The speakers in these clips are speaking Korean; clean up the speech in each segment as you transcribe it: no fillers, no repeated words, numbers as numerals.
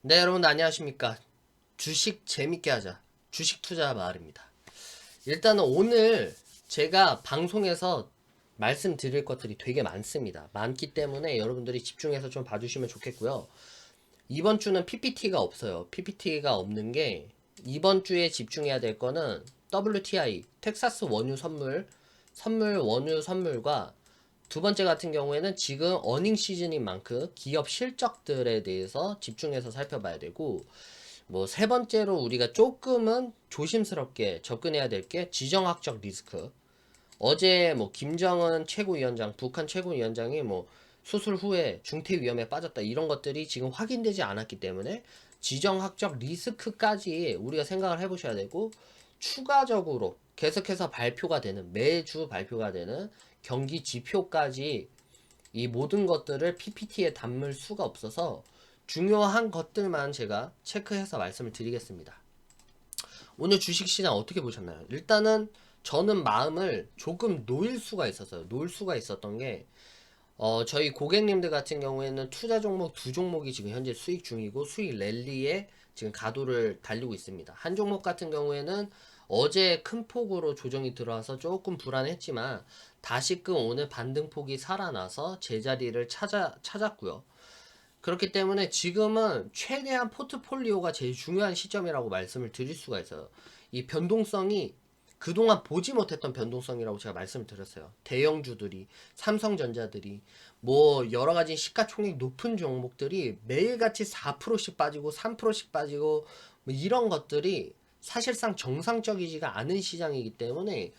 네, 여러분 안녕하십니까. 주식 재밌게 하자. 주식 투자 마을입니다. 일단은 오늘 제가 방송에서 말씀드릴 것들이 되게 많습니다. 많기 때문에 여러분들이 집중해서 좀 봐주시면 좋겠고요. 이번 주는 PPT가 없어요. PPT가 없는 게 이번 주에 집중해야 될 거는 WTI, 텍사스 원유 원유 선물과 두 번째 같은 경우에는 지금 어닝 시즌인 만큼 기업 실적들에 대해서 집중해서 살펴봐야 되고, 뭐 세 번째로 우리가 조금은 조심스럽게 접근해야 될 게 지정학적 리스크. 어제 뭐 김정은 최고위원장, 북한 최고위원장이 뭐 수술 후에 중퇴 위험에 빠졌다 이런 것들이 지금 확인되지 않았기 때문에 지정학적 리스크까지 우리가 생각을 해보셔야 되고, 추가적으로 계속해서 발표가 되는, 매주 발표가 되는 경기 지표까지 이 모든 것들을 PPT에 담을 수가 없어서 중요한 것들만 제가 체크해서 말씀을 드리겠습니다. 오늘 주식시장 어떻게 보셨나요? 일단은 저는 마음을 조금 놓일 수가 있었어요. 놓을 수가 있었던 게, 저희 고객님들 같은 경우에는 투자 종목 두 종목이 지금 현재 수익 중이고 수익 랠리에 지금 가도를 달리고 있습니다. 한 종목 같은 경우에는 어제 큰 폭으로 조정이 들어와서 조금 불안했지만 다시금 오늘 반등폭이 살아나서 제자리를 찾았고요. 그렇기 때문에 지금은 최대한 포트폴리오가 제일 중요한 시점이라고 말씀을 드릴 수가 있어요. 이 변동성이 그동안 보지 못했던 변동성이라고 제가 말씀을 드렸어요. 대형주들이, 삼성전자들이, 뭐 여러가지 시가총액 높은 종목들이 매일같이 4%씩 빠지고 3%씩 빠지고 뭐 이런 것들이 사실상 정상적이지가 않은 시장이기 때문에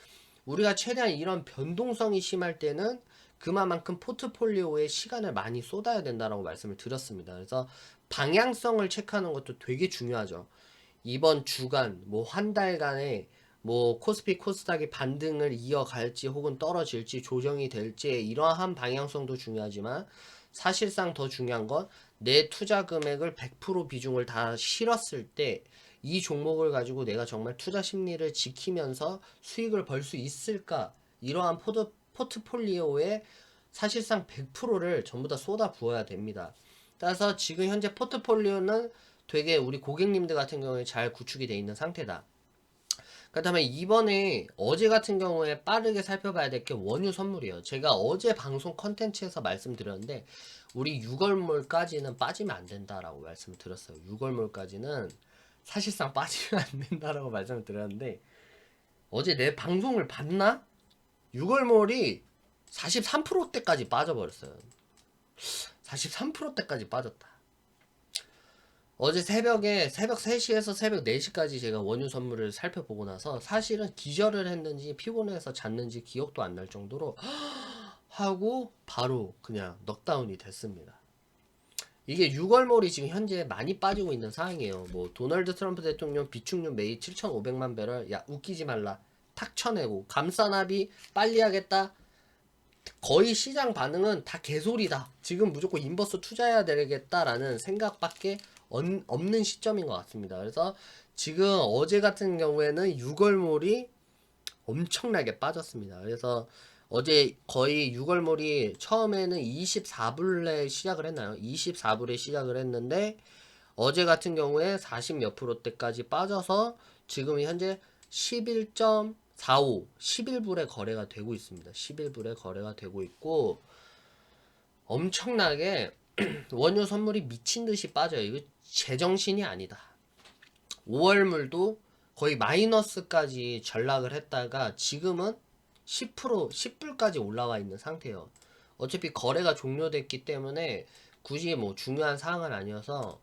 우리가 최대한 이런 변동성이 심할 때는 그만큼 포트폴리오에 시간을 많이 쏟아야 된다라고 말씀을 드렸습니다. 그래서 방향성을 체크하는 것도 되게 중요하죠. 이번 주간, 뭐 한 달간에 뭐 코스피 코스닥이 반등을 이어갈지 혹은 떨어질지 조정이 될지 이러한 방향성도 중요하지만 사실상 더 중요한 건 내 투자 금액을 100% 비중을 다 실었을 때 이 종목을 가지고 내가 정말 투자 심리를 지키면서 수익을 벌 수 있을까, 이러한 포트폴리오에 사실상 100%를 전부 다 쏟아 부어야 됩니다. 따라서 지금 현재 포트폴리오는 되게 우리 고객님들 같은 경우에 잘 구축이 되어 있는 상태다. 그 다음에 이번에 어제 같은 경우에 빠르게 살펴봐야 될 게 원유 선물이에요. 제가 어제 방송 컨텐츠에서 말씀드렸는데 우리 6월물까지는 빠지면 안 된다라고 말씀을 드렸어요. 6월물까지는 사실상 빠지면 안 된다라고 말씀을 드렸는데 어제 내 방송을 봤나? 6월물이 43%대까지 빠져버렸어요. 43%대까지 빠졌다. 어제 새벽 3시에서 새벽 4시까지 제가 원유 선물을 살펴보고 나서 사실은 기절을 했는지 피곤해서 잤는지 기억도 안 날 정도로 하고 바로 그냥 넉다운이 됐습니다. 이게 6월몰이 지금 현재 많이 빠지고 있는 상황이에요. 뭐 도널드 트럼프 대통령 비축유 매입 7,500만 배럴, 야 웃기지 말라, 탁 쳐내고 감사납이 빨리 하겠다. 거의 시장 반응은 다 개소리다. 지금 무조건 인버스 투자해야 되겠다라는 생각밖에 없는 시점인 것 같습니다. 그래서 지금 어제 같은 경우에는 6월몰이 엄청나게 빠졌습니다. 그래서 어제 거의 6월몰이 처음에는 24불에 시작을 했나요? 24불에 시작을 했는데 어제 같은 경우에 40 몇 프로대까지 빠져서 지금 현재 11.45, 11불에 거래가 되고 있습니다. 11불에 거래가 되고 있고 엄청나게 원유 선물이 미친 듯이 빠져요. 이거 제정신이 아니다. 5월물도 거의 마이너스까지 전락을 했다가 지금은 10%, 10불까지 올라와 있는 상태예요. 어차피 거래가 종료됐기 때문에 굳이 뭐 중요한 사항은 아니어서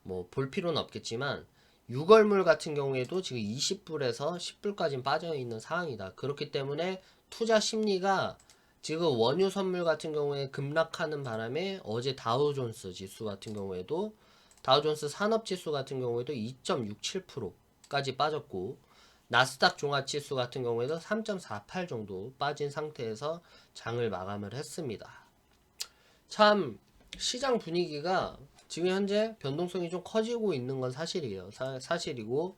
뭐 볼 필요는 없겠지만 6월물 같은 경우에도 지금 20불에서 10불까지 빠져 있는 상황이다. 그렇기 때문에 투자 심리가 지금 원유 선물 같은 경우에 급락하는 바람에 어제 다우존스 지수 같은 경우에도 다우존스 산업지수 같은 경우에도 2.67%까지 빠졌고 나스닥 종합지수 같은 경우에도 3.48 정도 빠진 상태에서 장을 마감을 했습니다. 참 시장 분위기가 지금 현재 변동성이 좀 커지고 있는 건 사실이에요. 사실이고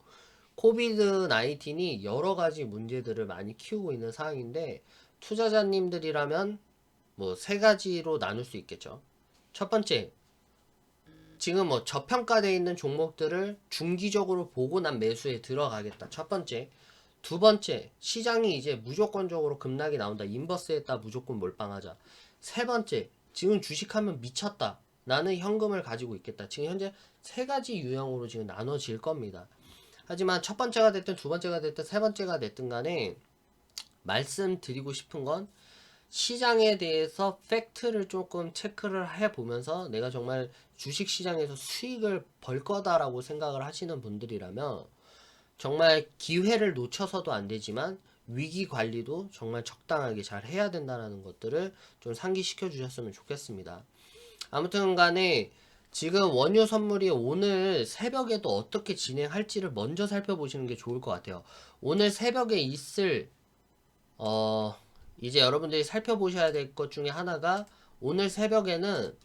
코비드 19이 여러 가지 문제들을 많이 키우고 있는 상황인데 투자자님들이라면 뭐 세 가지로 나눌 수 있겠죠. 첫 번째, 지금 뭐 저평가되어 있는 종목들을 중기적으로 보고 난 매수에 들어가겠다. 첫 번째. 두 번째, 시장이 이제 무조건적으로 급락이 나온다. 인버스했다. 무조건 몰빵하자. 세 번째, 지금 주식하면 미쳤다. 나는 현금을 가지고 있겠다. 지금 현재 세 가지 유형으로 지금 나눠질 겁니다. 하지만 첫 번째가 됐든 두 번째가 됐든 세 번째가 됐든 간에 말씀드리고 싶은 건 시장에 대해서 팩트를 조금 체크를 해보면서 내가 정말 주식시장에서 수익을 벌 거다라고 생각을 하시는 분들이라면 정말 기회를 놓쳐서도 안 되지만 위기 관리도 정말 적당하게 잘 해야 된다는 것들을 좀 상기시켜 주셨으면 좋겠습니다. 아무튼 간에 지금 원유 선물이 오늘 새벽에도 어떻게 진행할지를 먼저 살펴보시는 게 좋을 것 같아요. 오늘 새벽에 있을 이제 여러분들이 살펴보셔야 될 것 중에 하나가 오늘 새벽에는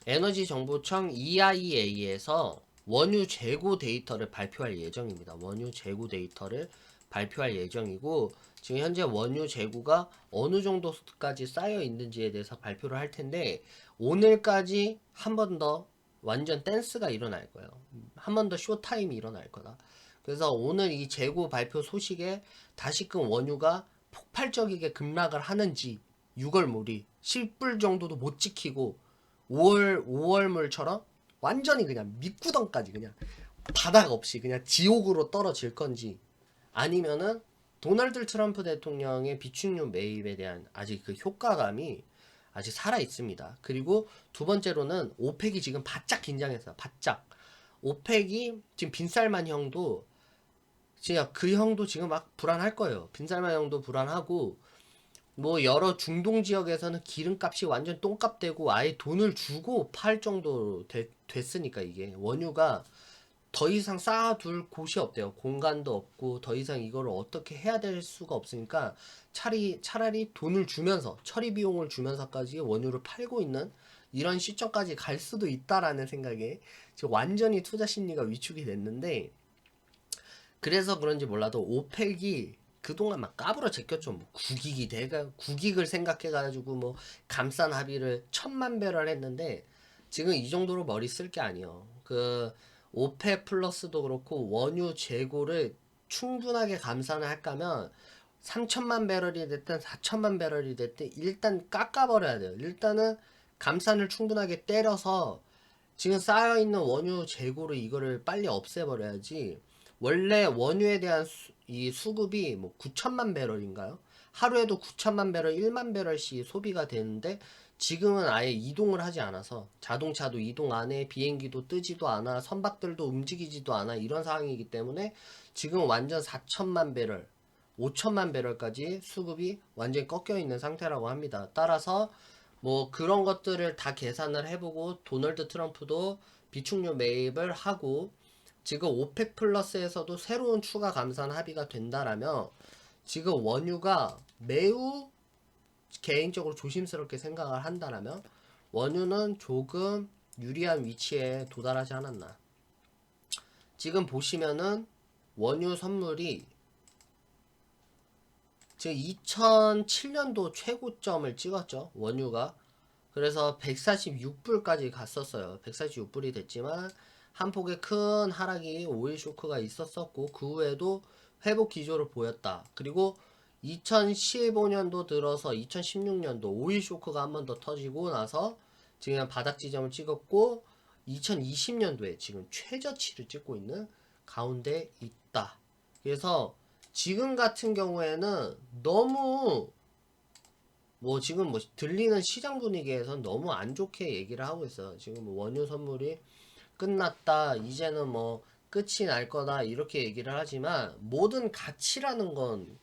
에너지정보청 EIA에서 원유 재고 데이터를 발표할 예정입니다. 원유 재고 데이터를 발표할 예정이고 지금 현재 원유 재고가 어느 정도까지 쌓여 있는지에 대해서 발표를 할 텐데 오늘까지 한 번 더 완전 댄스가 일어날 거예요. 한 번 더 쇼타임이 일어날 거다. 그래서 오늘 이 재고 발표 소식에 다시금 원유가 폭발적이게 급락을 하는지 6월물이 10불 정도도 못 지키고 5월물처럼 완전히 그냥 밑구덩까지 그냥 바닥 없이 그냥 지옥으로 떨어질 건지 아니면은 도널드 트럼프 대통령의 비축유 매입에 대한 아직 그 효과감이 아직 살아 있습니다. 그리고 두 번째로는 오펙이 지금 바짝 긴장했어요. 바짝. 오펙이 지금 빈살만 형도 진짜 그 형도 지금 막 불안할 거예요. 빈살만 형도 불안하고 뭐 여러 중동 지역에서는 기름값이 완전 똥값 되고 아예 돈을 주고 팔 정도로 됐으니까 이게 원유가 더 이상 쌓아둘 곳이 없대요. 공간도 없고 더 이상 이거를 어떻게 해야 될 수가 없으니까 차라리 돈을 주면서 처리 비용을 주면서까지 원유를 팔고 있는 이런 시점까지 갈 수도 있다라는 생각에 지금 완전히 투자 심리가 위축이 됐는데 그래서 그런지 몰라도 오펙이 그동안 막 까불어 제꼈죠. 뭐 국익을 생각해가지고 뭐 감산 합의를 1000만 배럴 했는데 지금 이 정도로 머리 쓸 게 아니에요. 그 오펙 플러스도 그렇고 원유 재고를 충분하게 감산을 할까면 3000만 배럴이 됐든 4000만 배럴이 됐든 일단 깎아버려야 돼요. 일단은 감산을 충분하게 때려서 지금 쌓여있는 원유 재고를 이거를 빨리 없애버려야지. 원래 원유에 대한 이 수급이 뭐 9천만 배럴인가요? 하루에도 9천만 배럴, 1만 배럴씩 소비가 되는데 지금은 아예 이동을 하지 않아서 자동차도 이동 안 해, 비행기도 뜨지도 않아, 선박들도 움직이지도 않아 이런 상황이기 때문에 지금 완전 4천만 배럴, 5천만 배럴까지 수급이 완전히 꺾여 있는 상태라고 합니다. 따라서 뭐 그런 것들을 다 계산을 해보고 도널드 트럼프도 비축유 매입을 하고 지금 오펙 플러스에서도 새로운 추가 감산 합의가 된다라면 지금 원유가 매우 개인적으로 조심스럽게 생각을 한다라면 원유는 조금 유리한 위치에 도달하지 않았나. 지금 보시면은 원유 선물이 지금 2007년도 최고점을 찍었죠. 원유가. 그래서 146불까지 갔었어요. 146불이 됐지만 한 폭의 큰 하락이 오일 쇼크가 있었었고 그 후에도 회복 기조를 보였다. 그리고 2015년도 들어서 2016년도 오일 쇼크가 한 번 더 터지고 나서 지금 바닥 지점을 찍었고 2020년도에 지금 최저치를 찍고 있는 가운데 있다. 그래서 지금 같은 경우에는 너무 뭐 지금 뭐 들리는 시장 분위기에선 너무 안 좋게 얘기를 하고 있어요. 지금 뭐 원유 선물이 끝났다. 이제는 뭐 끝이 날 거다. 이렇게 얘기를 하지만 모든 가치라는 건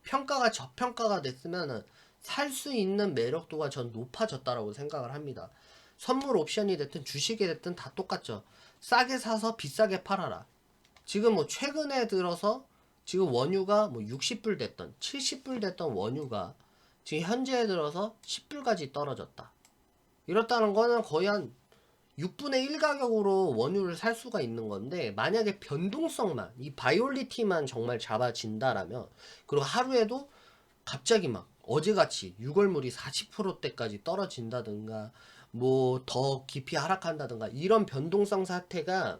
평가가 저평가가 됐으면은 살 수 있는 매력도가 전 높아졌다라고 생각을 합니다. 선물 옵션이 됐든 주식이 됐든 다 똑같죠. 싸게 사서 비싸게 팔아라. 지금 뭐 최근에 들어서 지금 원유가 뭐 60불 됐던 70불 됐던 원유가 지금 현재에 들어서 10불까지 떨어졌다. 이렇다는 거는 거의 한 6분의 1 가격으로 원유를 살 수가 있는 건데 만약에 변동성만 이 바이올리티만 정말 잡아진다라면 그리고 하루에도 갑자기 막 어제같이 6월물이 40%대까지 떨어진다든가 뭐 더 깊이 하락한다든가 이런 변동성 사태가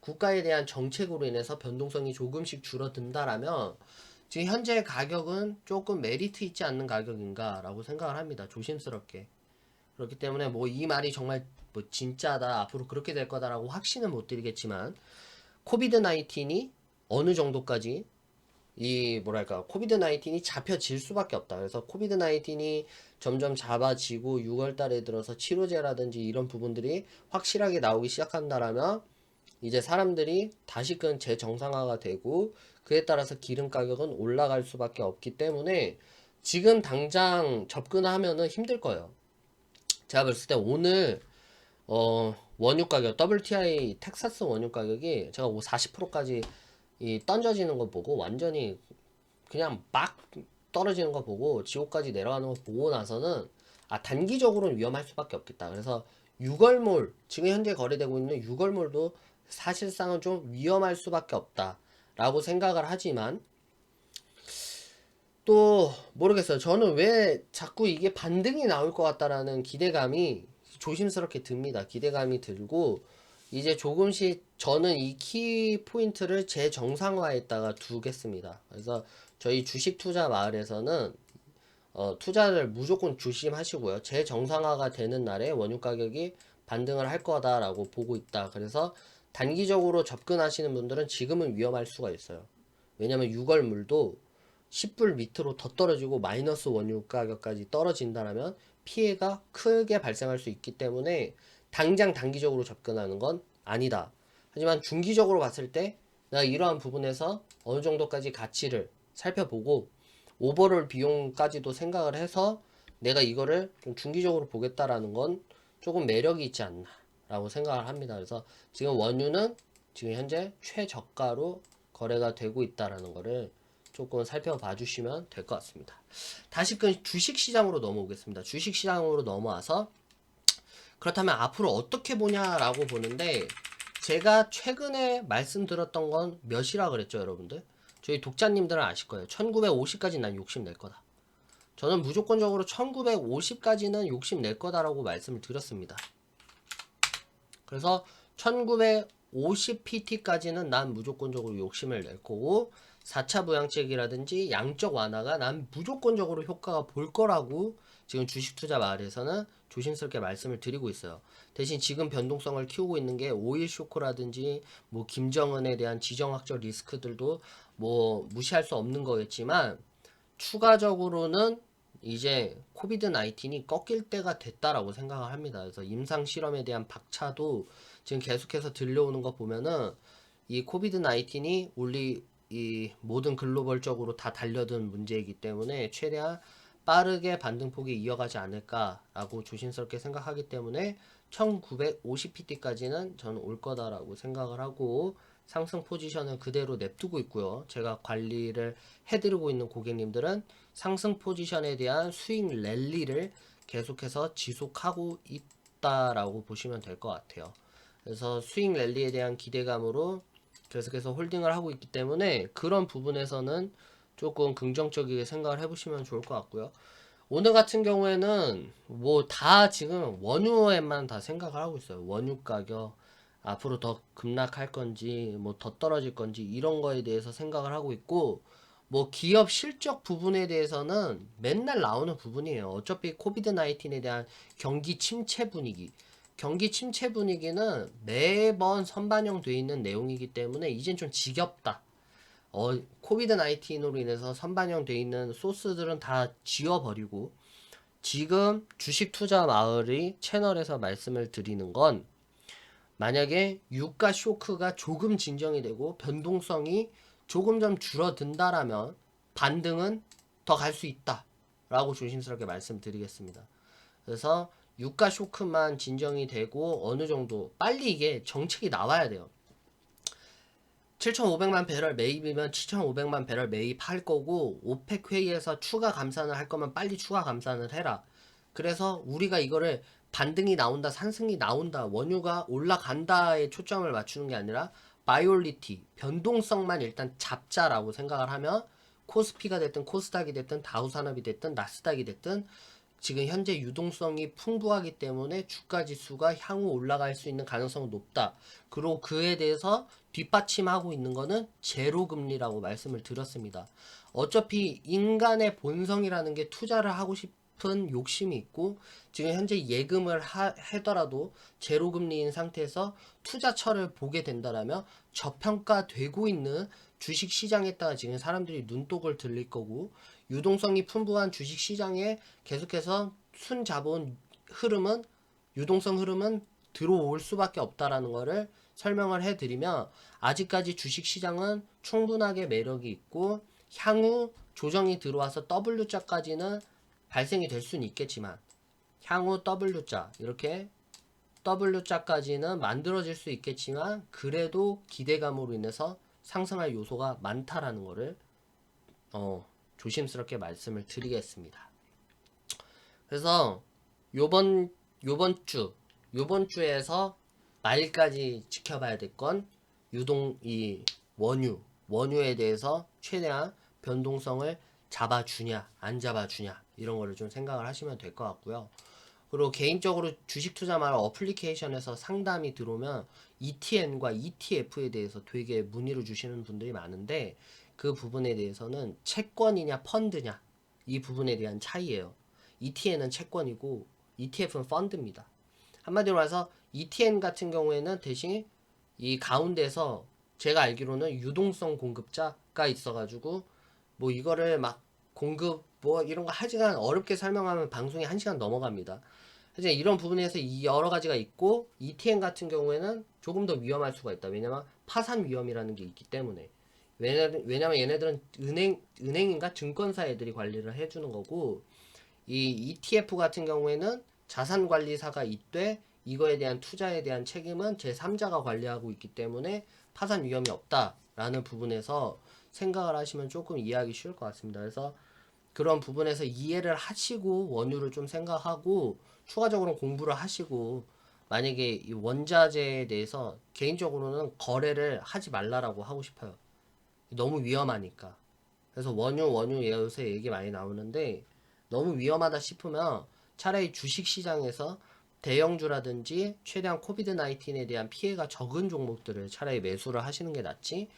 국가에 대한 정책으로 인해서 변동성이 조금씩 줄어든다라면 지금 현재 가격은 조금 메리트 있지 않는 가격인가 라고 생각을 합니다. 조심스럽게. 그렇기 때문에 뭐 이 말이 정말 뭐 진짜다 앞으로 그렇게 될 거다라고 확신은 못 드리겠지만 코비드 19이 어느 정도까지 이 뭐랄까 코비드 19이 잡혀질 수밖에 없다. 그래서 코비드 19이 점점 잡아지고 6월 달에 들어서 치료제라든지 이런 부분들이 확실하게 나오기 시작한다라면 이제 사람들이 다시금 재정상화가 되고 그에 따라서 기름 가격은 올라갈 수밖에 없기 때문에 지금 당장 접근하면은 힘들 거예요. 제가 봤을 때 오늘 원유 가격 WTI 텍사스 원유 가격이 제가 40%까지 던져지는 거 보고 완전히 그냥 막 떨어지는 거 보고 지옥까지 내려가는 거 보고 나서는 단기적으로는 위험할 수밖에 없겠다. 그래서 6월몰 지금 현재 거래되고 있는 6월몰도 사실상은 좀 위험할 수밖에 없다 라고 생각을 하지만 또 모르겠어요. 저는 왜 자꾸 이게 반등이 나올 것 같다라는 기대감이 조심스럽게 듭니다. 기대감이 들고 이제 조금씩 저는 이 키 포인트를 재정상화에다가 두겠습니다. 그래서 저희 주식 투자 마을에서는 투자를 무조건 조심하시고요. 재정상화가 되는 날에 원유 가격이 반등을 할 거다라고 보고 있다. 그래서 단기적으로 접근하시는 분들은 지금은 위험할 수가 있어요. 왜냐면 6월 물도 10불 밑으로 더 떨어지고 마이너스 원유 가격까지 떨어진다면 피해가 크게 발생할 수 있기 때문에 당장 단기적으로 접근하는 건 아니다. 하지만 중기적으로 봤을 때 내가 이러한 부분에서 어느 정도까지 가치를 살펴보고 오버롤 비용까지도 생각을 해서 내가 이거를 좀 중기적으로 보겠다라는 건 조금 매력이 있지 않나 라고 생각을 합니다. 그래서 지금 원유는 지금 현재 최저가로 거래가 되고 있다라는 거를 조금 살펴봐 주시면 될 것 같습니다. 다시 그 주식시장으로 넘어오겠습니다. 주식시장으로 넘어와서 그렇다면 앞으로 어떻게 보냐라고 보는데 제가 최근에 말씀드렸던 건 몇이라 그랬죠, 여러분들? 저희 독자님들은 아실 거예요. 1950까지 난 욕심 낼 거다. 저는 무조건적으로 1950까지는 욕심 낼 거다라고 말씀을 드렸습니다. 그래서 1950PT까지는 난 무조건적으로 욕심을 낼 거고 4차 부양책이라든지 양적 완화가 난 무조건적으로 효과가 볼 거라고 지금 주식 투자 마을에서는 조심스럽게 말씀을 드리고 있어요. 대신 지금 변동성을 키우고 있는 게 오일 쇼크라든지 뭐 김정은에 대한 지정학적 리스크들도 뭐 무시할 수 없는 거겠지만 추가적으로는 이제 코비드 19이 꺾일 때가 됐다라고 생각을 합니다. 그래서 임상 실험에 대한 박차도 지금 계속해서 들려오는 거 보면은 이 코비드 19이 우리 이 모든 글로벌적으로 다 달려든 문제이기 때문에 최대한 빠르게 반등폭이 이어가지 않을까라고 조심스럽게 생각하기 때문에 1950PT까지는 저는 올 거다라고 생각을 하고 상승 포지션을 그대로 냅두고 있고요. 제가 관리를 해드리고 있는 고객님들은 상승 포지션에 대한 수익 랠리를 계속해서 지속하고 있다라고 보시면 될 것 같아요. 그래서 수익 랠리에 대한 기대감으로 계속해서 홀딩을 하고 있기 때문에 그런 부분에서는 조금 긍정적이게 생각을 해보시면 좋을 것 같고요. 오늘 같은 경우에는 뭐 다 지금 원유에만 다 생각을 하고 있어요. 원유 가격 앞으로 더 급락할 건지 뭐 더 떨어질 건지 이런 거에 대해서 생각을 하고 있고 뭐 기업 실적 부분에 대해서는 맨날 나오는 부분이에요. 어차피 코비드 19에 대한 경기 침체 분위기는 매번 선반영돼 있는 내용이기 때문에 이젠 좀 지겹다. 코비드 19으로 인해서 선반영돼 있는 소스들은 다 지워버리고 지금 주식 투자 마을이 채널에서 말씀을 드리는 건 만약에 유가 쇼크가 조금 진정이 되고 변동성이 조금 좀 줄어든다라면 반등은 더 갈 수 있다 라고 조심스럽게 말씀드리겠습니다. 그래서 유가 쇼크만 진정이 되고 어느 정도 빨리 이게 정책이 나와야 돼요. 7,500만 배럴 매입이면 7,500만 배럴 매입할 거고 오펙 회의에서 추가 감산을 할 거면 빨리 추가 감산을 해라. 그래서 우리가 이거를 반등이 나온다, 상승이 나온다, 원유가 올라간다에 초점을 맞추는 게 아니라 바이올리티, 변동성만 일단 잡자라고 생각을 하면 코스피가 됐든 코스닥이 됐든 다우산업이 됐든 나스닥이 됐든 지금 현재 유동성이 풍부하기 때문에 주가 지수가 향후 올라갈 수 있는 가능성은 높다. 그리고 그에 대해서 뒷받침하고 있는 거는 제로 금리라고 말씀을 드렸습니다. 어차피 인간의 본성이라는 게 투자를 하고 싶은 욕심이 있고 지금 현재 예금을 하더라도 제로 금리인 상태에서 투자처를 보게 된다라면 저평가되고 있는 주식 시장에다가 지금 사람들이 눈독을 들릴 거고 유동성이 풍부한 주식 시장에 계속해서 순자본 흐름은 유동성 흐름은 들어올 수밖에 없다라는 거를 설명을 해드리면 아직까지 주식 시장은 충분하게 매력이 있고 향후 조정이 들어와서 W자까지는 발생이 될 수는 있겠지만 향후 W자 이렇게 W자까지는 만들어질 수 있겠지만 그래도 기대감으로 인해서 상승할 요소가 많다라는 거를 조심스럽게 말씀을 드리겠습니다. 그래서 요번 주에서 말일까지 지켜봐야 될 건 이 원유에 대해서 최대한 변동성을 잡아주냐 안 잡아주냐 이런 거를 좀 생각을 하시면 될 것 같고요. 그리고 개인적으로 주식 투자 말 어플리케이션에서 상담이 들어오면 ETN과 ETF에 대해서 되게 문의를 주시는 분들이 많은데 그 부분에 대해서는 채권이냐 펀드냐 이 부분에 대한 차이예요. ETN은 채권이고 ETF는 펀드입니다. 한마디로 말해서 ETN 같은 경우에는 대신 이 가운데서 제가 알기로는 유동성 공급자가 있어가지고 뭐 이거를 막 공급 뭐 이런 거 하지만 어렵게 설명하면 방송이 1시간 넘어갑니다. 이제 이런 부분에서 이 여러 가지가 있고 ETN 같은 경우에는 조금 더 위험할 수가 있다. 왜냐면 파산 위험이라는 게 있기 때문에. 왜냐면 얘네들은 은행인가 증권사 애들이 관리를 해주는 거고 이 ETF 같은 경우에는 자산관리사가 있되 이거에 대한 투자에 대한 책임은 제3자가 관리하고 있기 때문에 파산 위험이 없다라는 부분에서 생각을 하시면 조금 이해하기 쉬울 것 같습니다. 그래서 그런 부분에서 이해를 하시고 원유를 좀 생각하고 추가적으로 공부를 하시고 만약에 이 원자재에 대해서 개인적으로는 거래를 하지 말라라고 하고 싶어요. 너무 위험하니까. 그래서 원유 요새 얘기 많이 나오는데 너무 위험하다 싶으면 차라리 주식 시장에서 대형주라든지 최대한 코비드 19에 대한 피해가 적은 종목들을 차라리 매수를 하시는 게 낫지.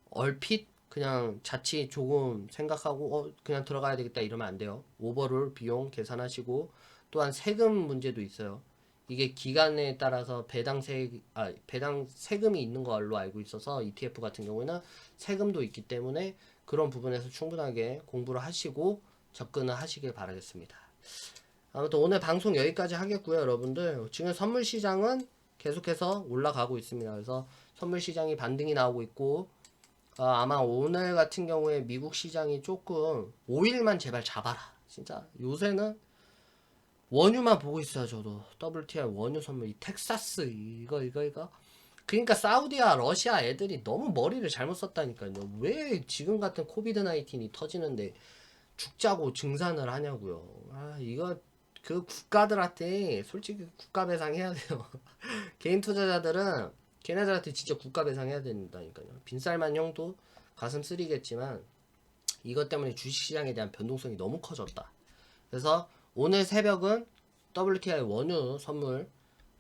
얼핏 그냥 자칫 조금 생각하고 그냥 들어가야 되겠다 이러면 안 돼요. 오버롤 비용 계산하시고 또한 세금 문제도 있어요. 이게 기간에 따라서 배당 세금이 있는 걸로 알고 있어서 ETF 같은 경우에는 세금도 있기 때문에 그런 부분에서 충분하게 공부를 하시고 접근을 하시길 바라겠습니다. 아무튼 오늘 방송 여기까지 하겠고요, 여러분들. 지금 선물 시장은 계속해서 올라가고 있습니다. 그래서 선물 시장이 반등이 나오고 있고 아마 오늘 같은 경우에 미국 시장이 조금 5일만 제발 잡아라. 진짜 요새는 원유만 보고 있어요. 저도 WTI 원유 선물 이 텍사스 이거 그러니까 사우디와 러시아 애들이 너무 머리를 잘못 썼다니까요. 왜 지금 같은 코비드 19이 터지는데 죽자고 증산을 하냐고요. 이거 그 국가들한테 솔직히 국가 배상해야 돼요. 개인 투자자들은 걔네들한테 진짜 국가 배상해야 된다니까요. 빈쌀만 형도 가슴 쓰리겠지만 이것 때문에 주식시장에 대한 변동성이 너무 커졌다. 그래서 오늘 새벽은 WTI 원유 선물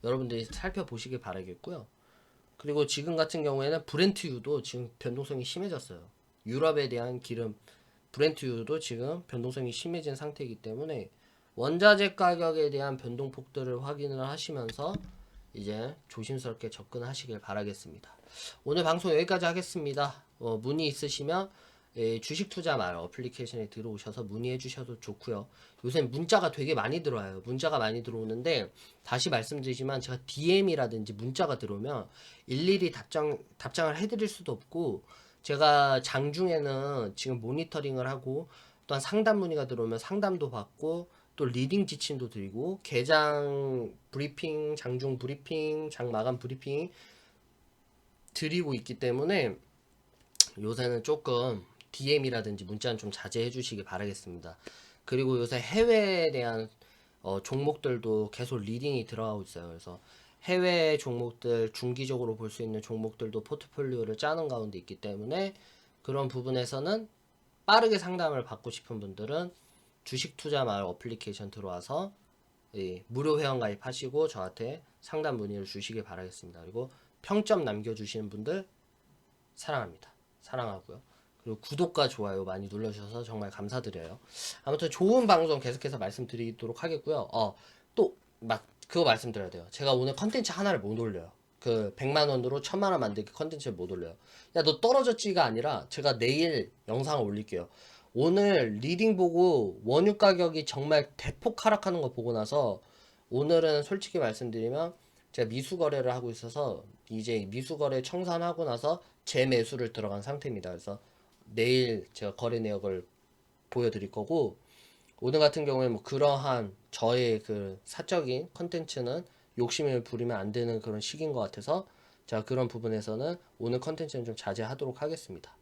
여러분들이 살펴보시길 바라겠고요. 그리고 지금 같은 경우에는 브렌트유도 지금 변동성이 심해졌어요. 유럽에 대한 기름 브렌트유도 지금 변동성이 심해진 상태이기 때문에 원자재 가격에 대한 변동폭들을 확인을 하시면서 이제 조심스럽게 접근하시길 바라겠습니다. 오늘 방송 여기까지 하겠습니다. 문의 있으시면 주식 투자 말 어플리케이션에 들어오셔서 문의해 주셔도 좋고요. 요새 문자가 되게 많이 들어와요. 문자가 많이 들어오는데 다시 말씀드리지만 제가 DM이라든지 문자가 들어오면 일일이 답장을 해드릴 수도 없고 제가 장중에는 지금 모니터링을 하고 또한 상담 문의가 들어오면 상담도 받고 또 리딩 지침도 드리고 개장 브리핑, 장중 브리핑, 장 마감 브리핑 드리고 있기 때문에 요새는 조금 DM이라든지 문자는 좀 자제해 주시기 바라겠습니다. 그리고 요새 해외에 대한 종목들도 계속 리딩이 들어가고 있어요. 그래서 해외 종목들 중기적으로 볼 수 있는 종목들도 포트폴리오를 짜는 가운데 있기 때문에 그런 부분에서는 빠르게 상담을 받고 싶은 분들은 주식 투자 마을 어플리케이션 들어와서 무료 회원 가입하시고 저한테 상담 문의를 주시길 바라겠습니다. 그리고 평점 남겨주시는 분들 사랑합니다. 사랑하고요. 그리고 구독과 좋아요 많이 눌러주셔서 정말 감사드려요. 아무튼 좋은 방송 계속해서 말씀드리도록 하겠고요. 또 막 그거 말씀드려야 돼요. 제가 오늘 컨텐츠 하나를 못 올려요. 그 100만 원으로 1000만 원 만들기 컨텐츠를 못 올려요. 야, 너 떨어졌지가 아니라 제가 내일 영상을 올릴게요. 오늘 리딩 보고 원유 가격이 정말 대폭 하락하는 거 보고 나서 오늘은 솔직히 말씀드리면 제가 미수 거래를 하고 있어서 이제 미수 거래 청산하고 나서 재매수를 들어간 상태입니다. 그래서 내일 제가 거래 내역을 보여드릴 거고 오늘 같은 경우에 뭐 그러한 저의 그 사적인 컨텐츠는 욕심을 부리면 안 되는 그런 시기인 것 같아서 제가 그런 부분에서는 오늘 컨텐츠는 좀 자제하도록 하겠습니다.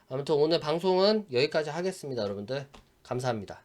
아무튼 오늘 방송은 여기까지 하겠습니다. 여러분들 감사합니다.